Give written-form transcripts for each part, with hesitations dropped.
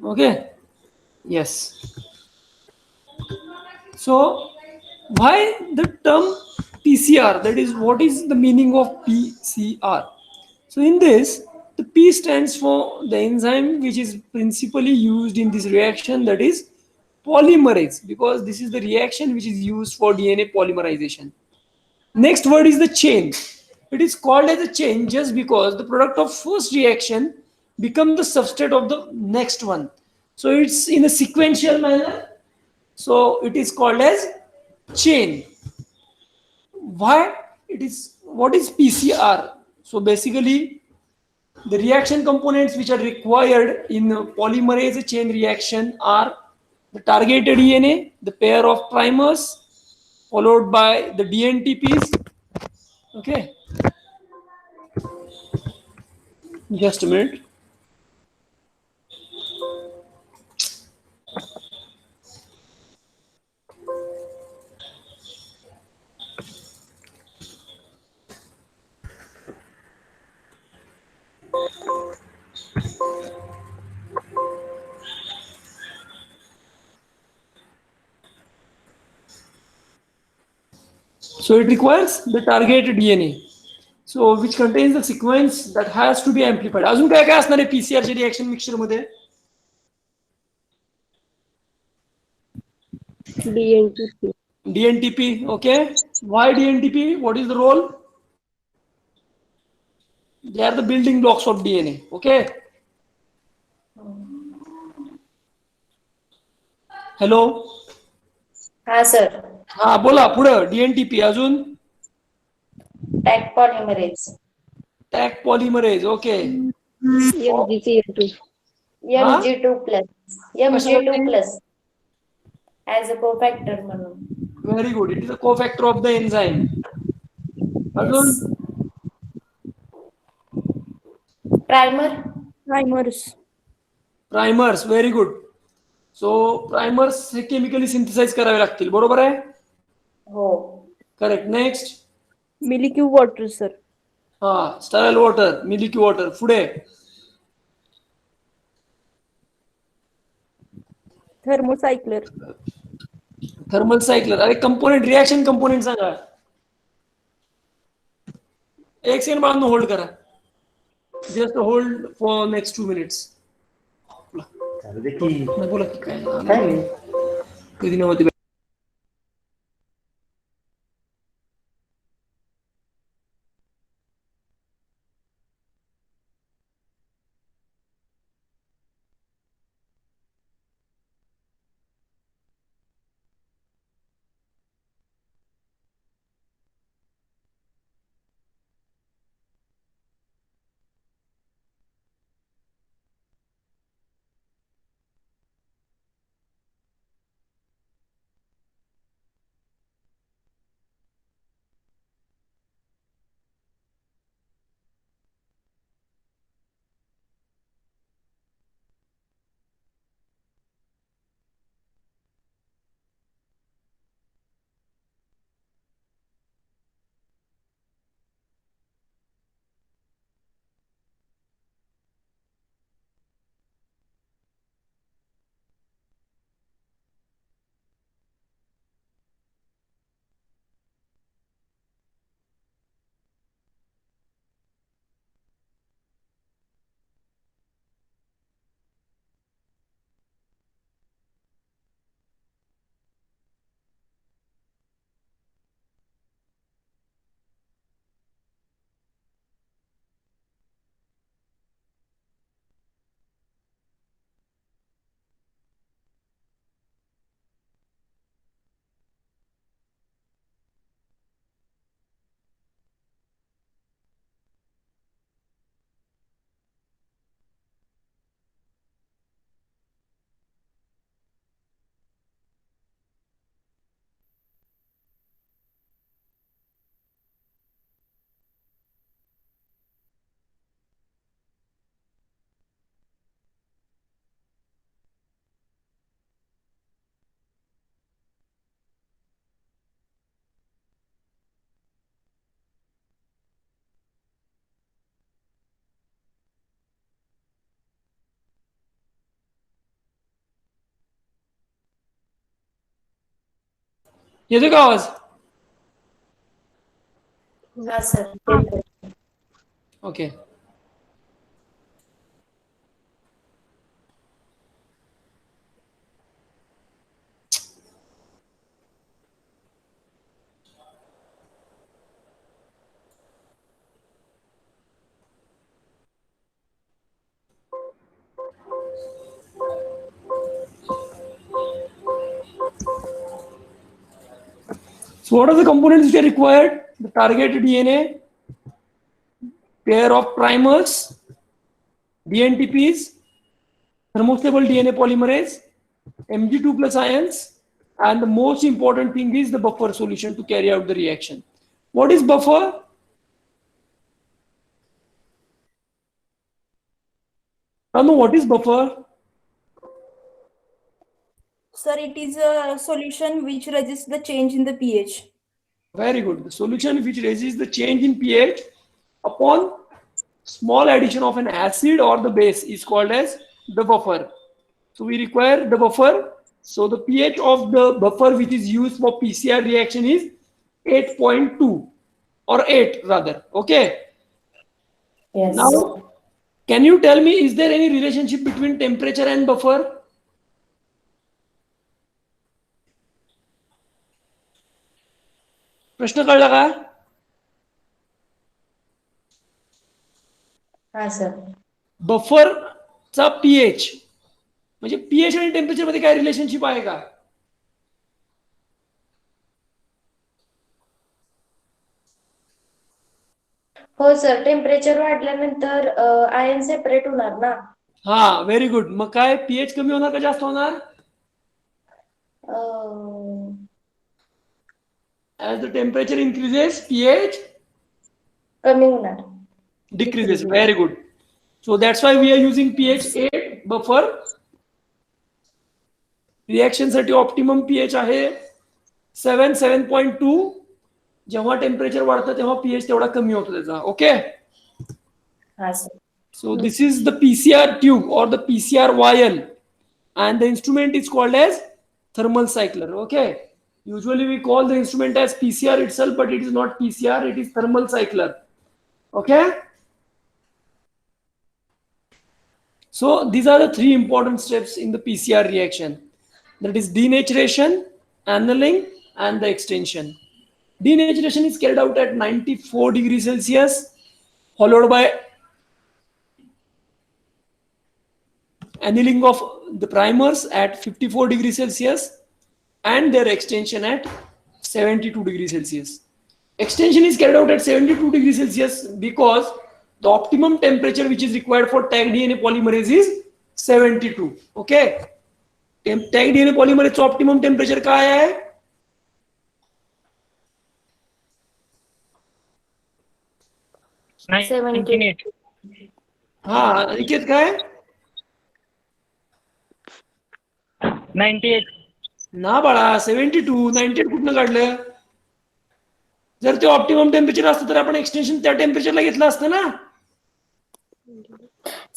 Okay. Yes. So why the term PCR? That is, what is the meaning of PCR? So in this, the P stands for the enzyme which is principally used in this reaction, that is polymerase, because this is the reaction which is used for DNA polymerization. Next word is the chain. It is called as a chain just because the product of first reaction become the substrate of the next one. So it's in a sequential manner. So it is called as chain. Why it is? What is PCR? So basically, the reaction components which are required in a polymerase chain reaction are the targeted DNA, the pair of primers, followed by the DNTPs. Okay, just a minute. So it requires the targeted DNA. So which contains the sequence that has to be amplified. अजून काय काय असणार आहे PCR चे reaction mixture मध्ये? DNTP. DNTP. Okay. Why DNTP? What is the role? They are the building blocks of DNA. Okay. Hello. हा sir. हा बोला पुढं. DNTP अजून Taq polymerase. Taq polymerase. Okay. MgCl2. हा Mg2+. कशासाठी? Mg2+ ऍज अ कोफॅक्टर म्हणून. Very good. It is a cofactor of the enzyme. Yes. अजून primer. Primers. Primers. Very good. So primers हे केमिकली सिंथेसाइज करावे लागतील, बरोबर आहे? हो. Correct. Next. Milky water, sir. हा स्टराइल वॉटर, मिल्की वॉटर. पुढे Thermocycler. Thermal cycler. अरे कंपोनेंट, रिएक्शन कंपोनेंट सांगा. एक सेकंड बाळांनो होल्ड करा. Just hold for next 2 minutes. बोला की काय कधी नव्हती. येतोय का आवाज? हा sir. Okay. So what are the components which are required? The target DNA, pair of primers, DNTPs, thermostable DNA polymerase, Mg2 plus ions, and the most important thing is the buffer solution to carry out the reaction. What is buffer? Anu, what is buffer? Sir, it is a solution which resists the change in the pH. Very good. The solution which resists the change in pH upon small addition of an acid or the base is called as the buffer. So we require the buffer. So the pH of the buffer which is used for PCR reaction is 8.2 or 8 rather. Okay. Yes. Now, can you tell me, is there any relationship between temperature and buffer? प्रश्न कळला का? हा sir. बफरचा pH म्हणजे pH आणि temperature मध्ये काय relationship आहे का? हो सर. टेम्परेचर वाढल्यानंतर आयन सेपरेट होणार ना. हा, व्हेरी गुड. मग काय पीएच कमी होणार का जास्त होणार? As the temperature increases, pH कमी होणार. decreases. Very good. So that's why we are using pH 8 buffer. Reaction साठी ऑप्टिमम पीएच आहे 7.2. जेव्हा टेम्परेचर वाढतं तेव्हा पीएच तेवढा कमी होतो त्याचा. ओके. हा sir. So this is the PCR tube or the PCR vial, and the instrument is called as thermal cycler. Okay. Usually we call the instrument as PCR itself, but it is not PCR, it is thermal cycler. Okay. So these are the three important steps in the PCR reaction. That is denaturation, annealing, and the extension. Denaturation is carried out at 94 degrees Celsius, followed by annealing of the primers at 54 degrees Celsius and their extension at 72 degrees Celsius. Extension is carried out at 72 degrees Celsius because the optimum temperature which is required for tag DNA polymerase is 72. Okay. Tag DNA polymerase optimum temperature काय आहे? हा, अनिकेत काय? 98. ना बाळा, 72. 98 कुठनं काढलं? जर ते ऑप्टिमम टेम्परेचर असतं तर आपण एक्सटेन्शन त्या टेम्परेचरला घेतलं असतं ना.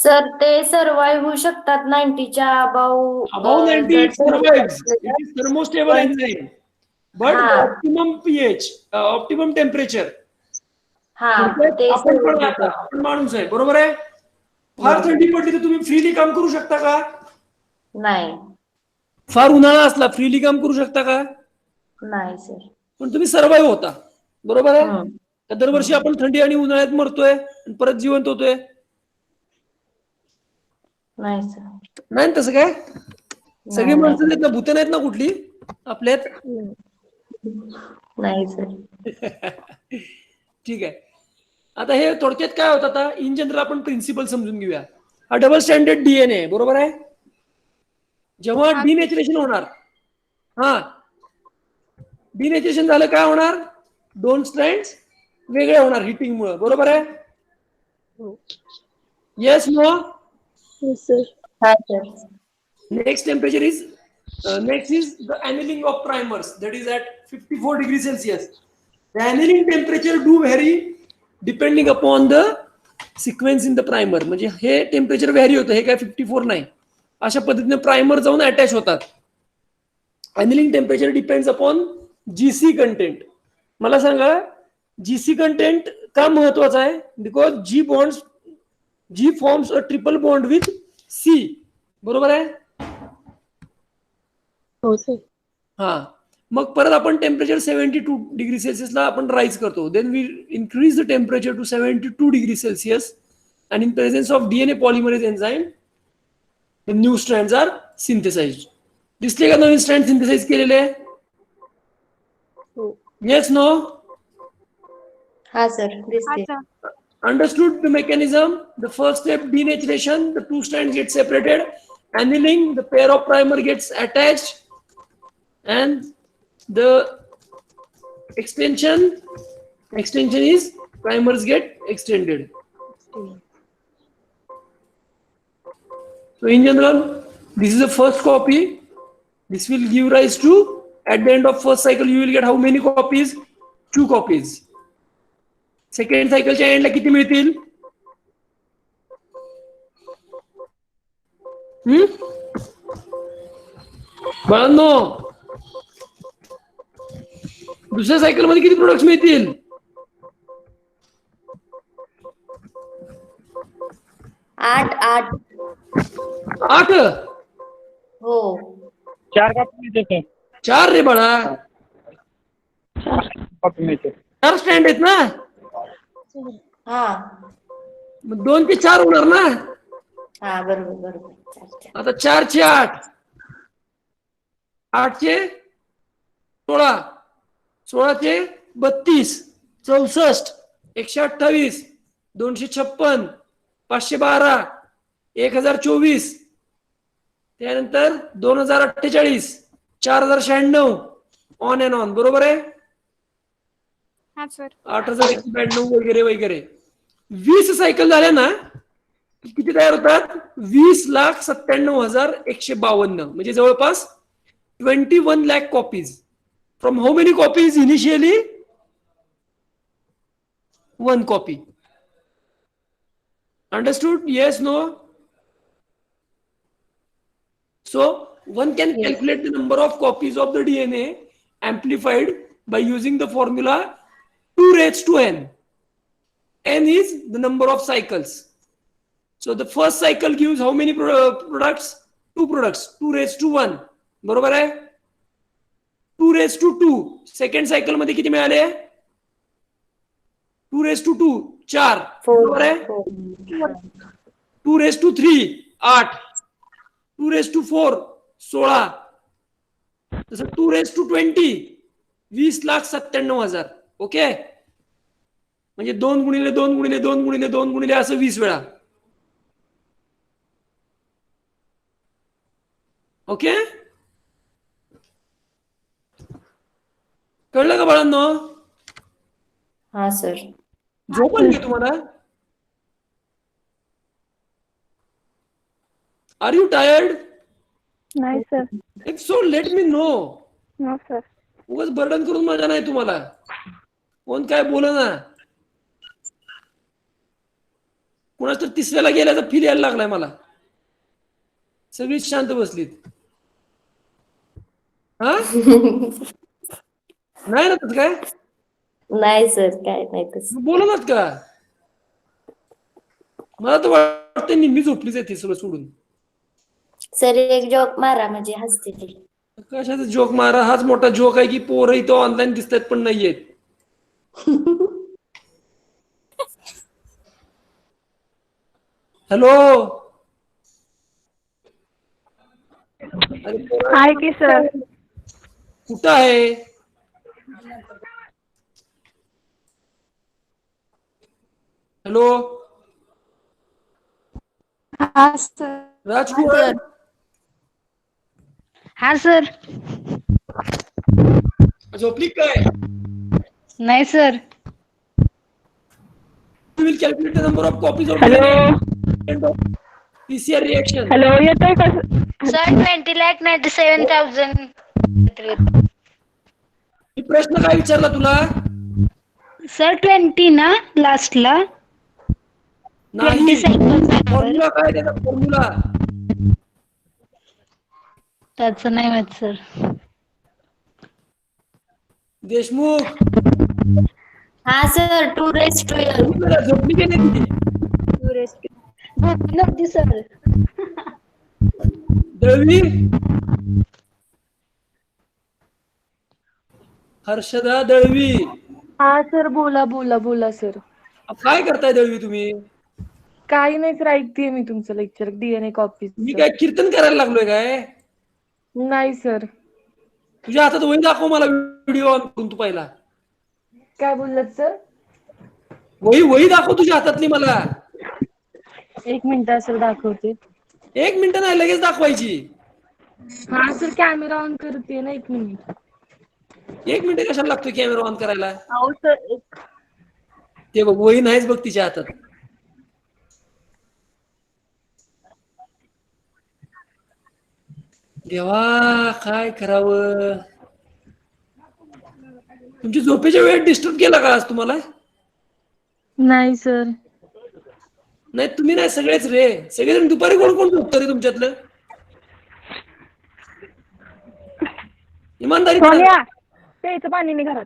सर ते सर्वाइव्ह होऊ शकतात 90च्या above. Above 90 it survives. It is thermostable enzyme. But the optimum pH, optimum temperature. हा ते आपण पण आता आपण माणूस आहे, बरोबर आहे. फार थंडी पडली तर तुम्ही फ्रीली काम करू शकता का? नाही. फार उन्हाळा असला फ्रीली काम करू शकता का? नाही सर. पण तुम्ही सर्वाइव्ह होता, बरोबर आहे. तर दरवर्षी आपण थंडी आणि उन्हाळ्यात मरतोय आणि परत जिवंत होतोय. नाही सर. नाही तसं काय? सगळी माणसं आहेत ना, भूत नाहीत ना कुठली आपल्यात? नाही सर. ठीक आहे. आता हे थोडक्यात काय होतं, आता इन जनरल आपण प्रिन्सिपल समजून घेऊया. हा डबल स्टँडर्ड डीएनए, बरोबर आहे. जेव्हा डिनॅचरेशन होणार, हा डिनॅचरेशन झालं काय होणार? दोन स्ट्रँड्स वेगळे होणार हिटिंग मुळे, बरोबर आहे. Yes no? हा sir. Next temperature is next is the annealing of primers, that is at 54 degrees Celsius. The annealing temperature do vary depending upon the sequence in the primer. म्हणजे हे temperature vary होतं, हे काय 54 नाही. अशा पद्धतीने primer जाऊन अटॅच होतात. Annealing temperature depends upon GC content. मला सांगा जीसी कंटेंट का महत्वाचा आहे? Because G forms a triple bond with C. बरोबर आहे? हो सर. हा. मग परत आपण टेम्परेचर 72 डिग्री सेल्सिअसला आपण राईज करतो. Then we increase the temperature to 72 degree Celsius and in presence of DNA polymerase enzyme the new strands are synthesized. दिसले का नवीन स्ट्रँड सिंथेसाइज केलेले? Yes no? हा सर दिसते. Understood the mechanism? The first step, denaturation, the two strands get separated, annealing, the pair of primer gets attached, and the extension is primers get extended. So in general, this is the first copy. This will give rise to, at the end of first cycle, you will get how many copies? 2 copies. Second cycle च्या एंडला किती मिळतील? बाळांनो, दुसऱ्या cycle मध्ये किती products मिळतील? 8. 8. हो. 4 कॉपी मिळते. 4 रे बाळा. कॉपी मिळते. 4 स्टँड आहेत ना? हा. मग 2 ते 4 होणार ना? हा बरोबर बरोबर. आता 4 चे 8, 8 चे 16, 16 चे 32, 64, 128, 256, 512, 1024, त्यानंतर 2048, 4096, ऑन अँड ऑन. बरोबर आहे? हा सर. 8192 वगैरे वगैरे. 20 सायकल झाल्या ना किती तयार होतात? 20,97,152. म्हणजे जवळपास 21 lakh copies. From how many copies initially? 1 copy. Understood? Yes, no? So one can calculate the number of copies of the DNA amplified by using the formula 2 raised to n. N is the number of cycles. So the first cycle gives how many products? 2 products. 2 raised to 1. बरोबर आहे? 2 raised to 2. Second cycle मध्ये किती मिळाले? 2 raised to 2, 4. बरोबर आहे? 2 raised to 3, 8. 2 raised to 4, 16. तसं 2 raised to 20, 20,97,000. Okay? म्हणजे 2 गुणिले 2 गुणिले 2 गुणिले 2 गुणिले असं 20 वेळा. ओके? कळलं का बाळांनो? हा सर. झोप आली का तुम्हाला? Are you tired? नाही sir. If so let me know. No sir. उगाच बर्डन करून मजा नाही तुम्हाला. कोण काय बोल ना. कुणाच तर तिसऱ्याला गेल्याचा फील यायला लागलाय मला. सगळीच शांत बसलीत. हा? नाही ना तसं काय? नाही सर काय नाही तसं. बोलणार का? मला तर वाटतं निम्मी झोपलीच आहे ती सगळं सोडून. सर एक जॉक मारा म्हणजे हसते ती. कशाचा जोक मारा? हाच मोठा जोक आहे की पोरं इथं ऑनलाईन दिसतात पण नाहीयेत. हॅलो. आहे की सर. कुठं आहे? हॅलो हा सर. राजकुमार. हा सर. झोपली काय? नाही sir. You will calculate the number of copies of hello. PCR reaction. Hello येतोय का? सर 20,97,000. मी प्रश्न काय विचारला तुला? सर 20 ना लास्टला? 20 नाही. सायकल. फॉर्म्युला काय त्याचा फॉर्म्युला? त्याचं नाही माहित सर. देशमुख हा सर 2 raised to 12. झोपली की नाही ती? नव्हती सर. दळवी हर्षदा दळवी हा सर बोला बोला बोला सर. काय करताय दळवी तुम्ही? काही नाही सर ऐकतेय मी तुमचं लेक्चर DNA मी कॉपीच. काय कीर्तन करायला लागलोय काय? नाही सर. तुझ्या हातात वही दाखव मला व्हिडिओ ऑन करून तू पहिला. काय बोललात सर? वही दाखव तुझ्या हातातली मला. 1 मिनिट सर दाखवते. 1 मिनिट नाही लगेच दाखवायची. हा सर कॅमेरा ऑन करते ना 1 मिनिट. 1 मिनिट कशाला लागतोय कॅमेरा ऑन करायला? अहो सर ते बघ वही नाहीच बघ तिच्या हातात. देवा काय करावं? तुमची झोपेच्या वेळेत डिस्टर्ब केला का आज तुम्हाला? नाही सर. नाही तुम्ही नाही सगळेच रे. सगळेजण दुपारी कोण कोण झोपतं रे तुमच्यातलं? इमानदारीत सांग. सोनिया प्यायचं पाणी नाही घरात.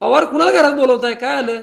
पवार कुणाला घरात बोलवताय? काय आलं?